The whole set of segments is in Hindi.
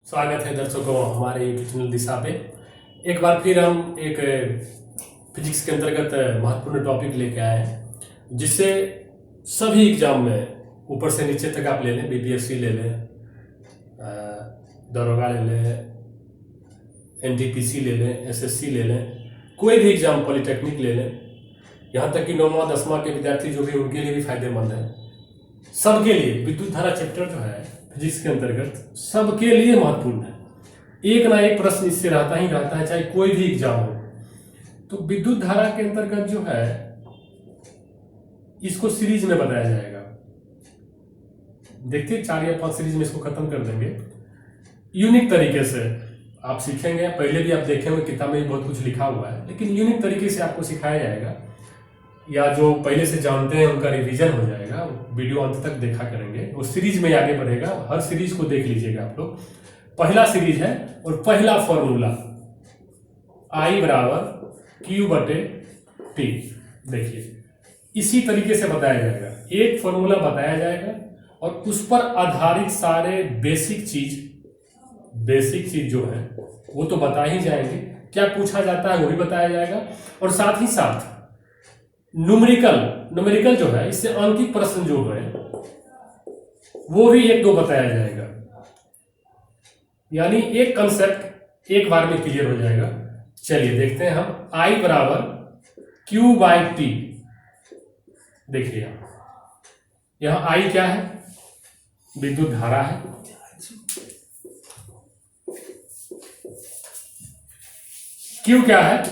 स्वागत है दर्शकों हमारे यूट्यूब चैनल दिशा पे। एक बार फिर हम एक फिजिक्स के अंतर्गत महत्वपूर्ण टॉपिक लेके आए हैं, जिससे सभी एग्जाम में ऊपर से नीचे तक आप ले लें, बीपीएससी ले लें, दरोगा ले लें, एनटीपीसी ले लें, एसएससी ले लें, कोई भी एग्जाम, पॉलिटेक्निक ले लें, यहाँ तक कि 9वां 10वां के विद्यार्थी जो भी, उनके लिए भी फायदेमंद है। सबके लिए विद्युत धारा चैप्टर जो है फिजिक्स के अंतर्गत सबके लिए महत्वपूर्ण है। एक ना एक प्रश्न इससे रहता ही रहता है, चाहे कोई भी एग्जाम हो। तो विद्युत धारा के अंतर्गत जो है इसको सीरीज में बताया जाएगा। देखिए 4 या 5 सीरीज में इसको खत्म कर देंगे। यूनिक तरीके से आप सीखेंगे। पहले भी आप देखेंगे किताब में बहुत कुछ लिखा हुआ है, लेकिन यूनिक तरीके से आपको सिखाया जाएगा, या जो पहले से जानते हैं उनका रिवीजन हो जाएगा। वीडियो अंत तक देखा करेंगे, वो सीरीज में आगे बढ़ेगा। हर सीरीज को देख लीजिएगा आप लोग। पहला सीरीज है और पहला फॉर्मूला I बराबर Q/T। देखिए इसी तरीके से बताया जाएगा। एक फॉर्मूला बताया जाएगा और उस पर आधारित सारे बेसिक चीज जो है वो तो बता ही जाएंगे। क्या पूछा जाता है वो भी बताया जाएगा, और साथ ही साथ न्यूमेरिकल जो है, इससे अंकित प्रश्न जो है वो भी 1-2 बताया जाएगा। यानी एक कंसेप्ट एक बार में क्लियर हो जाएगा। चलिए देखते हैं हम। I बराबर Q/T। देखिए यहां I क्या है? विद्युत धारा है। Q क्या है?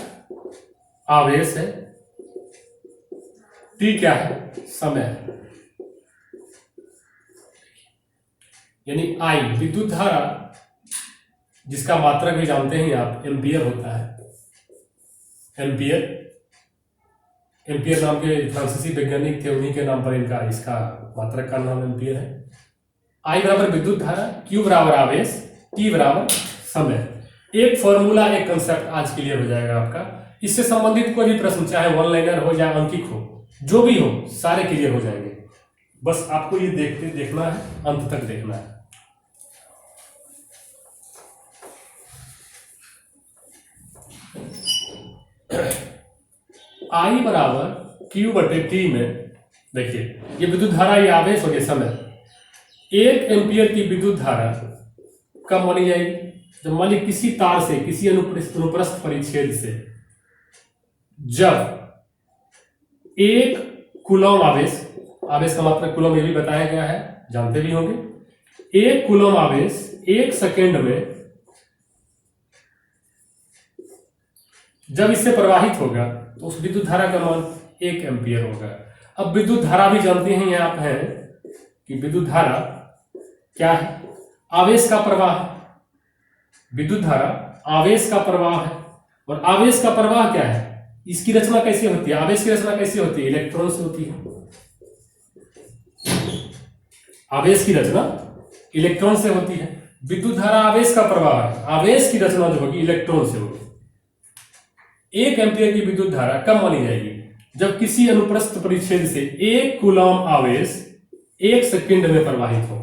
आवेश है। T क्या है? समय। यानी I विद्युत धारा, जिसका मात्रक भी जानते हैं आप, एम्पियर होता है। एम्पियर नाम के फ्रांसीसी वैज्ञानिक थे, उन्हीं के नाम पर इसका मात्रक का नाम एम्पियर है। I बराबर विद्युत धारा, Q बराबर आवेश, T बराबर समय। एक फॉर्मूला, एक कंसेप्ट आज क्लियर हो जाएगा आपका। इससे संबंधित कोई भी प्रश्न, चाहे वन लाइनर हो या अंकित हो, जो भी हो, सारे क्लियर हो जाएंगे। बस आपको ये देखना है, अंत तक देखना है। I बराबर Q/T में देखिए ये विद्युत धारा, ये आवेश हो गया समय। 1 एम्पियर की विद्युत धारा कब मानी जाएगी? जब मान ली किसी तार से, किसी अनुप्रस्थ परिच्छेद से जब 1 कूलम आवेश का मात्रक कूलम ये भी बताया गया है, जानते भी होंगे। 1 कूलम आवेश 1 सेकेंड में जब इससे प्रवाहित होगा तो उस विद्युत धारा का मान 1 एम्पियर होगा। अब विद्युत धारा भी जानते हैं आप हैं कि विद्युत धारा क्या है? आवेश का प्रवाह। विद्युत धारा आवेश का प्रवाह है। और आवेश का प्रवाह क्या है? इसकी रचना कैसे होती है? आवेश की रचना कैसे होती है? इलेक्ट्रॉन से होती है। आवेश की रचना इलेक्ट्रॉन से होती है। विद्युत धारा आवेश का प्रवाह है। आवेश की रचना जो होगी इलेक्ट्रॉन से होगी। 1 एम्पियर की विद्युत धारा कब मानी जाएगी? जब किसी अनुप्रस्थ परिच्छेद से 1 कूलम आवेश 1 सेकंड में प्रवाहित हो।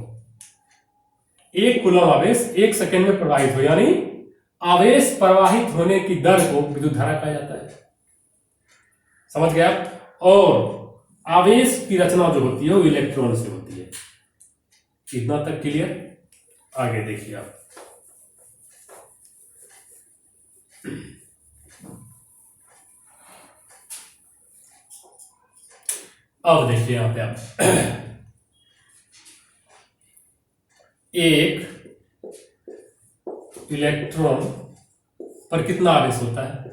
1 कूलम आवेश 1 सेकंड में प्रवाहित हो, यानी आवेश प्रवाहित होने की दर को विद्युत धारा कहा जाता है। समझ गए आप? और आवेश की रचना जो होती है वो इलेक्ट्रॉन से होती है। इतना तक क्लियर? आगे देखिए आप। अब देखिए यहां पे आप एक इलेक्ट्रॉन पर कितना आवेश होता है?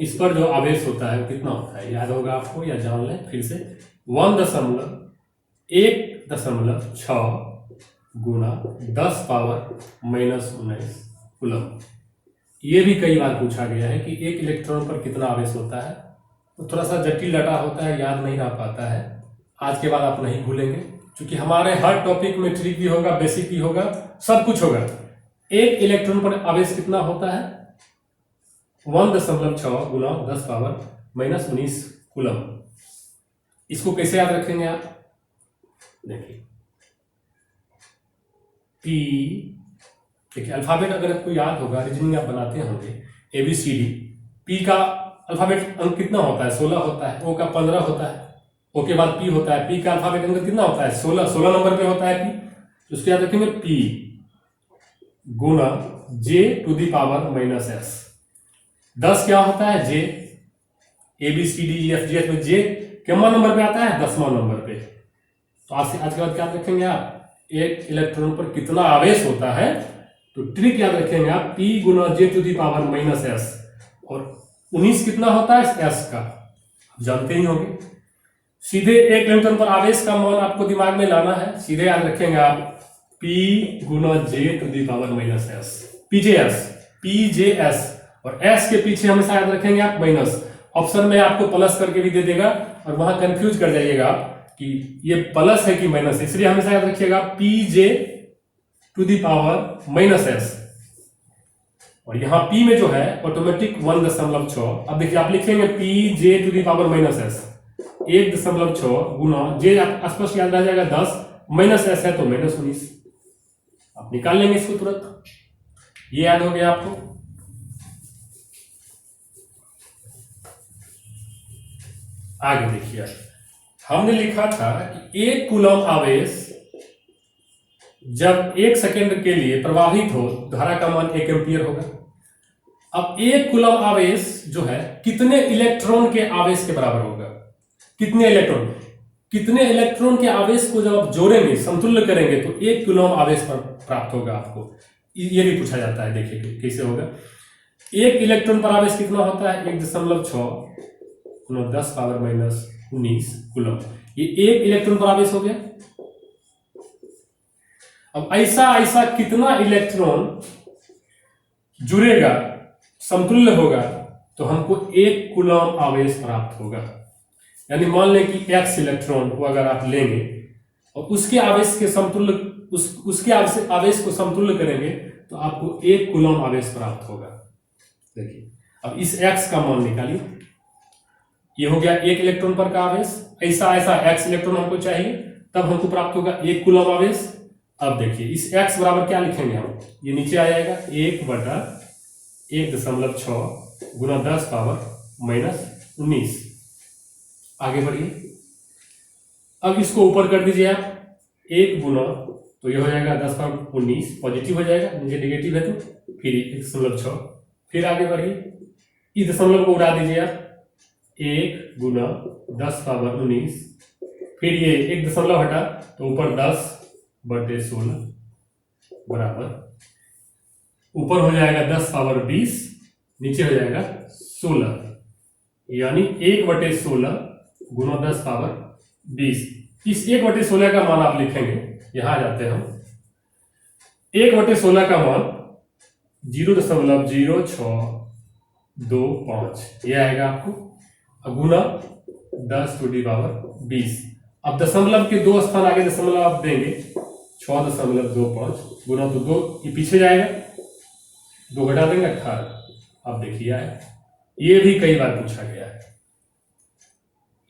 इस पर जो आवेश होता है वो कितना होता है? याद होगा आपको, या जान लें फिर से। 1.6 गुना 10⁻⁻⁹ कूलम। ये भी कई बार पूछा गया है कि एक इलेक्ट्रॉन पर कितना आवेश होता है। तो थोड़ा सा जटिल डाटा होता है, याद नहीं रह पाता है। आज के बाद आप नहीं भूलेंगे, क्योंकि हमारे हर टॉपिक में ट्रिक भी होगा, बेसिक भी होगा, सब कुछ होगा। एक इलेक्ट्रॉन पर आवेश कितना होता है? 1.6 गुना 10⁻⁻⁹ कूलम। इसको कैसे याद रखेंगे आप? देखिए P देखिए अल्फाबेट अगर आपको याद होगा, रीजनिंग आप बनाते होंगे, ABCD, पी का अल्फाबेट अंक कितना होता है? 16 होता है। ओ का 15 होता है। ओ के बाद पी होता है। पी का अल्फाबेट अंक कितना होता है? 16 नंबर पे होता है पी। तो उसको याद रखेंगे, पी गुना J⁻⁻S। 10 क्या होता है? J। ABCDEFGH में J कितना नंबर पे आता है? 10वां नंबर पे। तो आज के बाद क्या रखेंगे आप? एक इलेक्ट्रॉन पर कितना आवेश होता है, तो ट्रिक याद रखेंगे आप, P गुना J⁻⁻S। और 19 कितना होता है? S का आप जानते ही होंगे। सीधे एक इलेक्ट्रॉन पर आवेश का मान आपको दिमाग में लाना है। सीधे याद रखेंगे आप, P गुना J⁻⁻S, PJS। और S के पीछे हमेशा याद रखेंगे आप माइनस। ऑप्शन में आपको प्लस करके भी दे देगा और वहां कंफ्यूज कर जाइएगा आप कि ये प्लस है कि माइनस है, इसलिए हमेशा याद रखिएगा PJ⁻⁻S। और यहां P में जो है ऑटोमेटिक 1.6। अब देखिए आप लिखेंगे PJ⁻⁻S 1.6 गुना J, स्पष्ट याद रह जाएगा 10, माइनस S है तो -19। आप निकाल लेंगे इसको तुरंत। ये याद हो गया आपको। आगे देखिए, हमने लिखा था कि 1 कूलम आवेश जब 1 सेकंड के लिए प्रवाहित हो, धारा का मान 1 एम्पीयर होगा। अब 1 कूलम आवेश जो है कितने इलेक्ट्रॉन के आवेश के बराबर होगा? कितने इलेक्ट्रॉन के आवेश को जब आप जोड़ेंगे, समतुल्य करेंगे, तो 1 कूलम आवेश पर प्राप्त होगा आपको। ये भी पूछा जाता है, देखिए कैसे होगा। 1 इलेक्ट्रॉन पर आवेश कितना होता है? 1.6 10⁻⁻19 कूलम। ये 1 इलेक्ट्रॉन पर आवेश हो गया। अब ऐसा कितना इलेक्ट्रॉन जुड़ेगा, समतुल्य होगा, तो हमको 1 कूलम आवेश प्राप्त होगा। यानी मान लें कि X इलेक्ट्रॉन को अगर आप लेंगे और उसके आवेश के समतुल्य, उसके आवेश को समतुल्य करेंगे, तो आपको 1 कूलम आवेश प्राप्त होगा। देखिए अब इस X का मान निकालिए। ये हो गया 1 इलेक्ट्रॉन पर का आवेश। ऐसा X इलेक्ट्रॉन हमको चाहिए, तब हमको प्राप्त होगा 1 कूलम आवेश। अब देखिए इस X बराबर क्या लिखेंगे हम? ये नीचे आ जाएगा 1/1.6 गुना 10⁻⁻19। आगे बढ़िए। अब इसको ऊपर कर दीजिए आप, 1 गुना, तो ये हो जाएगा 10⁻19, पॉजिटिव हो जाएगा, नीचे नेगेटिव है तो फिर 1.6। फिर आगे बढ़िए, इस दशमलव को उड़ा दीजिए आप, 1 गुना 10⁻19, फिर ये 1 दशमलव हटा तो ऊपर 10/16 बराबर, ऊपर हो जाएगा 10⁻20, नीचे हो जाएगा 16, यानी 1/16 गुना 10⁻20। इस 1/16 का मान आप लिखेंगे, यहां आ जाते हैं हम। 1/16 का मान 0.0625 ये आएगा आपको, गुना 10⁻20। अब दशमलव के 2 स्थान आगे दशमलव आप देंगे, 6.25 गुना तो 2 ये पीछे जाएगा, 2 घटा देंगे 18। अब देखिए आए, ये भी कई बार पूछा गया है।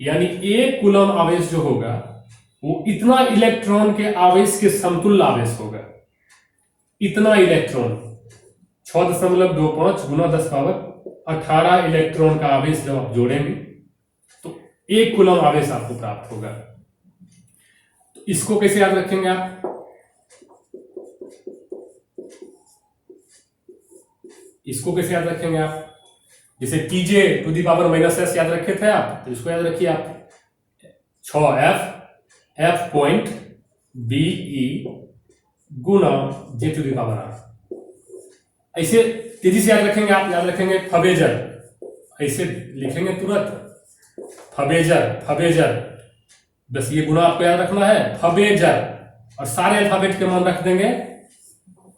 यानी 1 कूलम आवेश जो होगा वो इतना इलेक्ट्रॉन के आवेश के समतुल्य आवेश होगा। इतना इलेक्ट्रॉन 6.25 गुना 10⁻18 इलेक्ट्रॉन का आवेश जब आप जोड़ेंगे तो 1 कूलम आवेश आपको प्राप्त होगा। तो इसको कैसे याद रखेंगे आप? इसको कैसे याद रखेंगे आप? जैसे PJ⁻⁻S याद रखे थे आप, तो इसको याद रखिए आप, 6F point BE Guna J⁻⁸। ऐसे तेजी से याद रखेंगे आप, याद रखेंगे फबेजर, ऐसे लिखेंगे तुरंत, फबेजर, बस ये गुना आपको याद रखना है, फबेजर, और सारे अल्फाबेट के मान रख देंगे,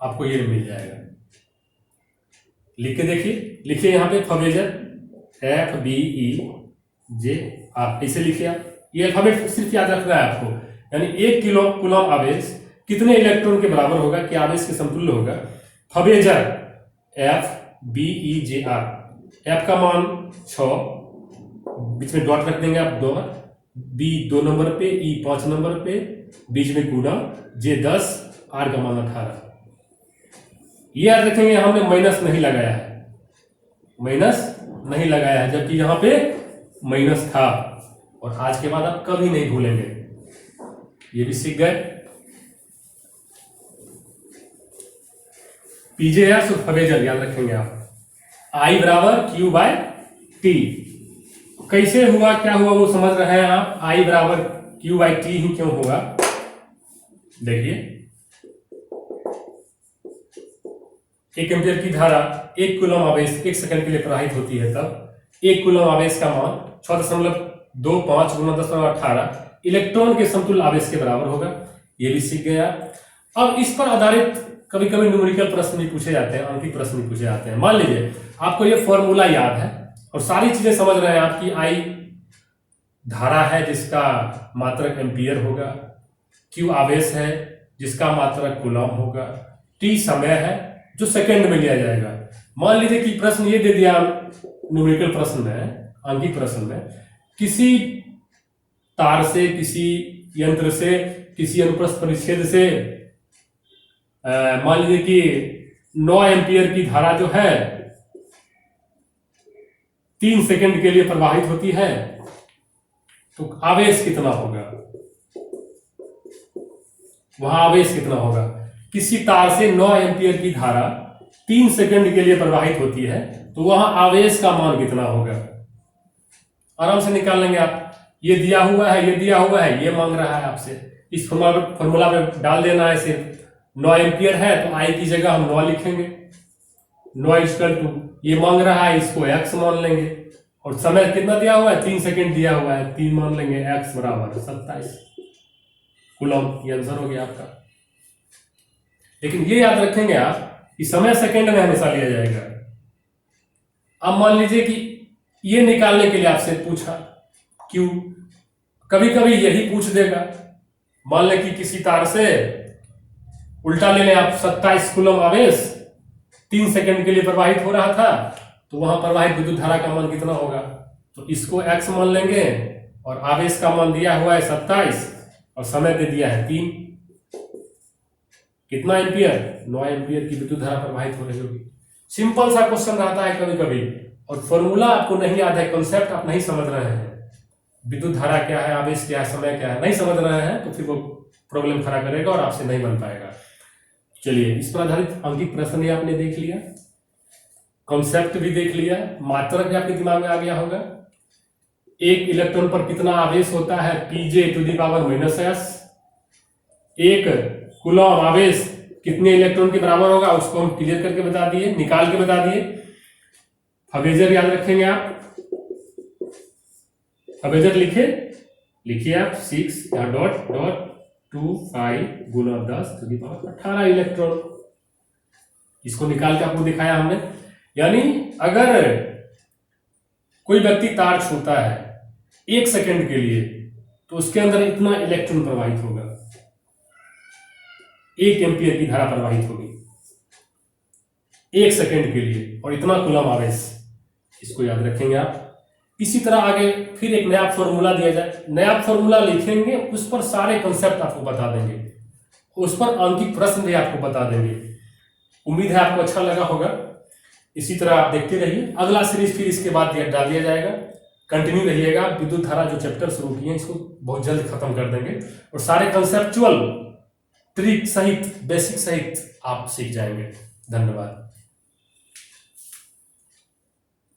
आपको ये मिल जाएगा। लिख के देखिए, लिखिए यहाँ पे फबेजर FBEJ, आप ऐसे लिखिए आप। ये अल्फाबेट सिर्फ याद रखना है आपको। यानी 1 कूलम आवेश कितने इलेक्ट्रॉन के बराबर होगा, कि आवेश के समतुल्य होगा? फबेजर FBEJR, F का मान 6, बीच में डॉट रख देंगे आप 2, B 2 नंबर पे, E 5 नंबर पे, बीच में गुना, J 10, R का मान 18। ये याद रखेंगे हमने माइनस नहीं लगाया है, माइनस नहीं लगाया है, जबकि यहां पे माइनस था। और आज के बाद आप कभी नहीं भूलेंगे, ये भी सीख गए। पीजेएस और फवेजर याद रखेंगे आप, आई बराबर क्यू बाय टी। कैसे हुआ, क्या हुआ वो समझ रहे हैं आप। आई बराबर क्यू बाई टी ही क्यों होगा, देखिए 1 एम्पियर की धारा 1 कूलम आवेश 1 सेकंड के लिए प्रवाहित होती है, तब 1 कूलम आवेश का मान 6.25 गुना 10⁻18 इलेक्ट्रॉन के समतुल्य आवेश के बराबर होगा। ये भी सीख गए आप। अब इस पर आधारित कभी कभी न्यूमेरिकल प्रश्न भी पूछे जाते हैं, अंकित प्रश्न भी पूछे जाते हैं। मान लीजिए आपको ये फॉर्मूला याद है और सारी चीजें समझ रहे हैं आपकी। आई धारा है जिसका मात्रक एम्पियर होगा, क्यू आवेश है जिसका मात्रक कूलम होगा, टी समय है जो सेकंड में लिया जाएगा। मान लीजिए कि प्रश्न ये दे दिया न्यूमेरिकल प्रश्न में, अंकित प्रश्न में, किसी तार से, किसी यंत्र से, किसी अनुप्रस्थ परिच्छेद से मान लीजिए कि 9 एम्पियर की धारा जो है 3 सेकंड के लिए प्रवाहित होती है, तो आवेश कितना होगा, वहां आवेश कितना होगा। किसी तार से 9 एम्पियर की धारा 3 सेकंड के लिए प्रवाहित होती है, तो वहां आवेश का मान कितना होगा, आराम से निकाल लेंगे आप। ये दिया हुआ है, ये दिया हुआ है, ये मांग रहा है आपसे, इस फॉर्मूला में डाल देना है। सिर्फ 9 एम्पियर है तो आई की जगह हम 9 लिखेंगे, 9 इक्वल टू ये मांग रहा है, इसको x मान लेंगे। और समय कितना दिया हुआ है, 3 सेकंड दिया हुआ है, 3 मान लेंगे, x बराबर 27 कूलम। ये आंसर हो गया आपका। लेकिन ये याद रखेंगे आप कि समय सेकंड में हमेशा लिया जाएगा। अब मान लीजिए कि ये निकालने के लिए आपसे पूछा क्यों, कभी कभी यही पूछ देगा। मान लें कि किसी तार से उल्टा ले लें आप, 27 कूलम आवेश 3 सेकंड के लिए प्रवाहित हो रहा था, तो वहां प्रवाहित विद्युत धारा का मान कितना होगा, तो इसको x मान लेंगे और आवेश का मान दिया हुआ है 27 और समय दे दिया है 3। कितना एम्पियर, 9 एम्पियर की विद्युत धारा प्रवाहित हो रही होगी। सिंपल सा क्वेश्चन रहता है कभी कभी, और फॉर्मूला आपको नहीं याद है, कॉन्सेप्ट आप नहीं समझ रहे हैं, विद्युत धारा क्या है, आवेश क्या है, समय क्या है, नहीं समझ रहे हैं, तो फिर वो प्रॉब्लम खड़ा करेगा और आपसे नहीं बन पाएगा। चलिए, इस पर आधारित अंकित प्रश्न भी आपने देख लिया, कॉन्सेप्ट भी देख लिया, मात्रक भी आपके दिमाग में आ गया होगा। एक इलेक्ट्रॉन पर कितना आवेश होता है, Pj⁻⁻s। एक कूलम आवेश कितने इलेक्ट्रॉन के बराबर होगा, उसको हम क्लियर करके बता दिए, निकाल के बता दिए। फवेजर याद रखेंगे आप, फवेजर लिखिए आप 6 डॉट डॉट 25 गुना 10⁻18 इलेक्ट्रॉन। इसको निकाल के आपको दिखाया हमने। यानी अगर कोई व्यक्ति तार छूता है 1 सेकंड के लिए, तो उसके अंदर इतना इलेक्ट्रॉन प्रवाहित होगा, 1 एम्पियर की धारा प्रवाहित होगी 1 सेकंड के लिए, और इतना कूलम आवेश। इसको याद रखेंगे आप। इसी तरह आगे फिर एक नया फॉर्मूला दिया जाए, नया फॉर्मूला लिखेंगे, उस पर सारे कंसेप्ट आपको बता देंगे, उस पर अंकित प्रश्न भी आपको बता देंगे। उम्मीद है आपको अच्छा लगा होगा। इसी तरह आप देखते रहिए, अगला सीरीज फिर इसके बाद डाल दिया जाएगा। कंटिन्यू रहिएगा। विद्युत धारा जो चैप्टर शुरू किए हैं, इसको बहुत जल्द खत्म कर देंगे और सारे कंसेप्चुअल ट्रिक सहित, बेसिक सहित आप सीख जाएंगे। धन्यवाद।